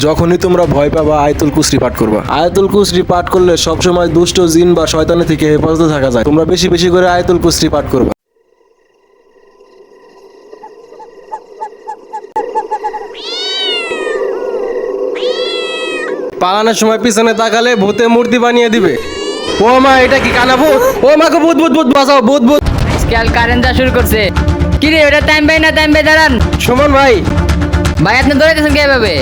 যখনই তোমরা ভয় পাবা আয়াতুল কুরসি পাঠ করবা। আয়াতুল কুরসি পাঠ করলে সবসময় দুষ্ট জিন বা শয়তানের থেকে হেফাজতে থাকা যায়। তোমরা বেশি বেশি করে আয়াতুল কুরসি পাঠ করবা। পালানোর সময় পিছনে তাকালে ভূতে মূর্তি বানিয়ে দিবে। ও মা, এটা কি কানা ভূত? ও মা গো, ভূত ভূত ভূত, বাঁচাও, ভূত ভূত। আজকাল কারেন্ট যা শুরু করছে। কি রে, ওটা টাইম পাই না, টাইম পাই, দাঁড়ান। সুমন ভাই, ভাই আপনি দৌড়াইতেছেন কিভাবে?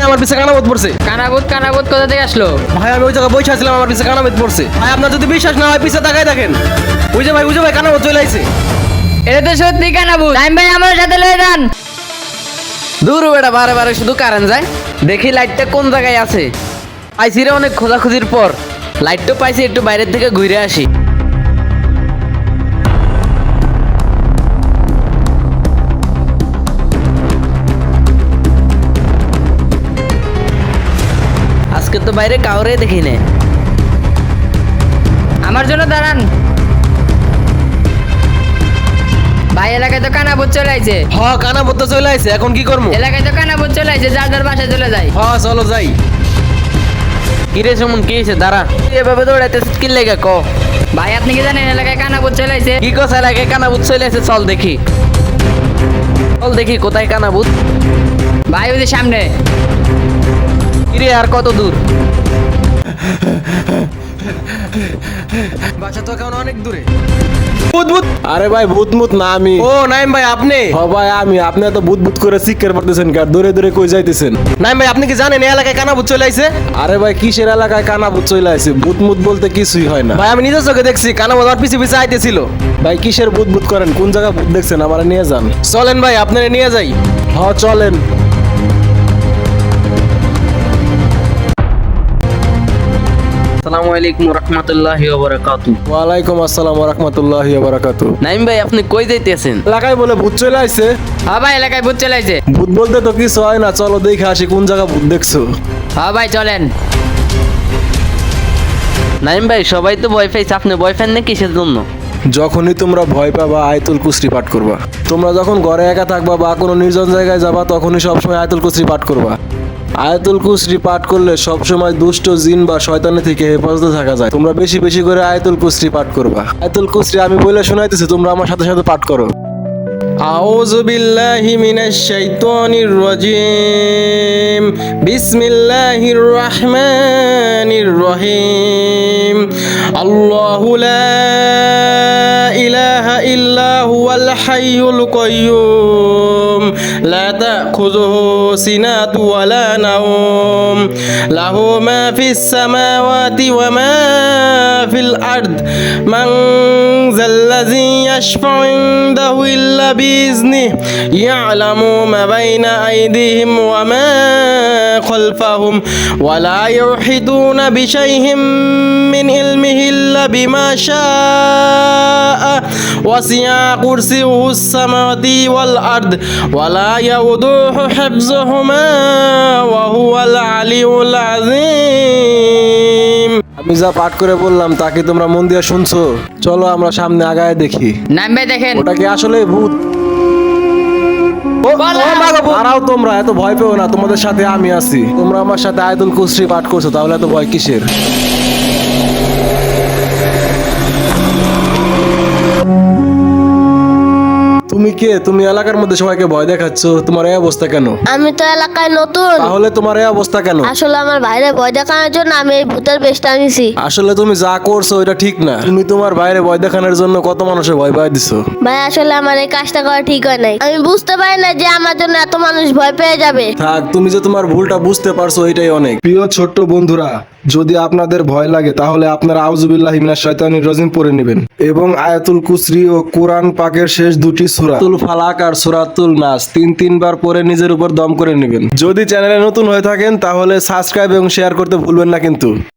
আমার পিছে কানা ভূত পড়ছে। কানাবুত কোথা থেকে আসলো? ভাই আমি ওই জায়গায় বসে আছিলাম, আমার পিছে কানা ভূত পড়ছে। ভাই আপনার যদি বিশ্বাস না হয় পিছে তাকাই দেখেন। ওই যে ভাই কানা ভূত চলে আইছে। এটা তো সত্যি কানাবুত। টাইম ভাই আমার সাথে লয়ে যান। দূর বেটা, বারে বারে শুধু কারেন্ট যায়। দেখি লাইটটা কোন জায়গায় আছে। পাইছি রে অনেক খোঁজাখুঁজির পর। লাইটটা পাইছি, একটু বাইরের থেকে ঘুরে আসি। আজকে তো বাইরে কাউরে দেখি না। আমার জন্য দাঁড়ান। ভাই এলাকায় তো কানাবুত চলে আইছে। হ, কানা ভূত তো চলে আইছে, এখন কি করবো? এলাকায় তো কানাবুত চলে আইছে, যার যার বাসায় চলে যায়। হ, চলো যাই। কিরে সুমন, কি হয়েছে? দাঁড়া, এভাবে দৌড়াইতেছিস কি লেগে ক? ভাই আপনি কি জানেন এলাকায় কানাবুত চলে আইছে? কি কথা লাগে? কানাবুত চলে আছে, চল দেখি। চল দেখি কোথায় কানাবুত। ভাই ওই যে সামনে। কিরে, আর কত দূর? বাসা তো এখন অনেক দূরে। ভূত ভূত। আরে ভাই, ভূত মুত না আমি। ও নাইম ভাই, আপনি? হ ভাই আমি। আপনি এত ভূত ভূত করে চিৎকার করতেছেন কার? দূরে দূরে কই যাইতেছেন? নাইম ভাই, আপনি কি জানেন এই এলাকায় কানা ভূত চলে আইছে? আরে ভাই, কিসের এলাকায় কানা ভূত চলে আইছে? ভূত মুত বলতে কিছুই হয় না ভাই। আমি নিজের চোখে দেখছি কানা ভূত আমার পিছে পিছে আইতেছিল। ভাই কিসের ভূত ভূত করেন? কোন জায়গা ভূত দেখছেন? আমারে নিয়ে যান। চলেন ভাই, আপনারে নিয়ে যাই। হ চলেন। আসসালামু আলাইকুম রহমতুল্লাহি ওয়া বারাকাতুহু। ওয়ালাইকুম আসসালাম ওয়া রাহমাতুল্লাহি ওয়া বারাকাতুহু। নাইম ভাই, আপনি কই যাইতেছেন? এলাকায় বলে ভূত চলে আইছে। হ্যাঁ ভাই এলাকায় ভূত চলে আইছে। ভূত বলতে তো কিছু হয় না, চলো দেখে আসি কোন জায়গা ভূত দেখছো। হ্যাঁ ভাই চলেন। নাইম ভাই, সবাই তো ভয় পাইছে, আপনি ভয় পান না কিসের জন্য? যখনই তোমরা ভয় পাবা আয়াতুল কুরসি পাঠ করবা। তোমরা যখন ঘরে একা থাকবা বা কোনো নির্জন জায়গায় যাবা, তখনই সবসময় আয়াতুল কুরসি পাঠ করবা। আয়াতুল কুরসি পাঠ করলে সবসময় দুষ্ট জিন বা শয়তানের থেকে হেফাজতে থাকা যায়। তোমরা বেশি বেশি করে আয়াতুল কুরসি পাঠ করবা। আয়াতুল কুরসি আমি বলে শোনাইতেছি, তোমরা আমার সাথে সাথে পাঠ করো। আউযু বিল্লাহি মিনাশ শাইতানির রাজিম। বিসমিল্লাহির রহমানির রহিম। আল্লাহু লা ইলাহা ইল্লা হুয়াল হাইয়ুল কাইয়্যুম লা তাখুযুহু সিনাতু ওয়া লা নাওম লাহু মা ফিস সামাওয়াতি ওয়া মা ফিল আরদ মান যাল্লাযী ইয়াশফা'ু ইনদাহু ইল্লা বিইজনিহি ইয়া'লামু মা বাইনা আইদিহিম ওয়া মা খালফাহুম ওয়া লা ইউহিতুনা বিশাইইন মিন ইলমিহি ইল্লা বিমা শাআ ওয়াসি'a কুরসিয়ুহুস সামাওয়াতি ওয়াল আরদ ওয়া লা ইয়াউদুহু হিফযুহুমা ওয়া হুয়াল আলিয়্যুল আযীম। আমি যা পাঠ করে বললাম তা কি তোমরা মন দিয়ে শুনছো? চলো আমরা সামনে আগায় দেখি। নাম ভাই দেখেন। ওটা কি আসলে ভূত? দাঁড়াও, তোমরা এত ভয় পেও না, তোমাদের সাথে আমি আছি। তোমরা আমার সাথে আয়াতুল কুরসি পাঠ করছো, তাহলে এত ভয় কিসের? তুমি কে? তুমি এলাকার মধ্যে সবাইকে ভয় দেখাচ্ছ, তোমার এই অবস্থা কেন? আমি তো এলাকায় নতুন। তাহলে তোমার এই অবস্থা কেন? আসলে আমার ভাইরে ভয় দেখানোর জন্য আমি এই ভূতের বেশটা নিছি। আসলে তুমি যা করছো এটা ঠিক না। তুমি তোমার বাইরে ভয় দেখানোর জন্য কত মানুষের ভয় পাই দিছো। ভাই আসলে আমার এই কাজটা করা ঠিক হয় নাই। আমি বুঝতে পারি না যে আমার জন্য এত মানুষ ভয় পেয়ে যাবে। থাক, তুমি যে তোমার ভুলটা বুঝতে পারছো এটাই অনেক। প্রিয় ছোট্ট বন্ধুরা, যদি আপনাদের ভয় লাগে তাহলে আপনারা আউযুবিল্লাহি মিনাশ শাইতানির রাজিম পড়ে নেবেন এবং আয়াতুল কুরসি ও কোরআন পাকের শেষ দুটি সূরা সূরাতুল ফালাক আর সূরাতুল নাস তিনবার পড়ে নিজের উপর দম করে নেবেন। যদি চ্যানেলে নতুন হয়ে থাকেন তাহলে সাবস্ক্রাইব এবং শেয়ার করতে ভুলবেন না কিন্তু।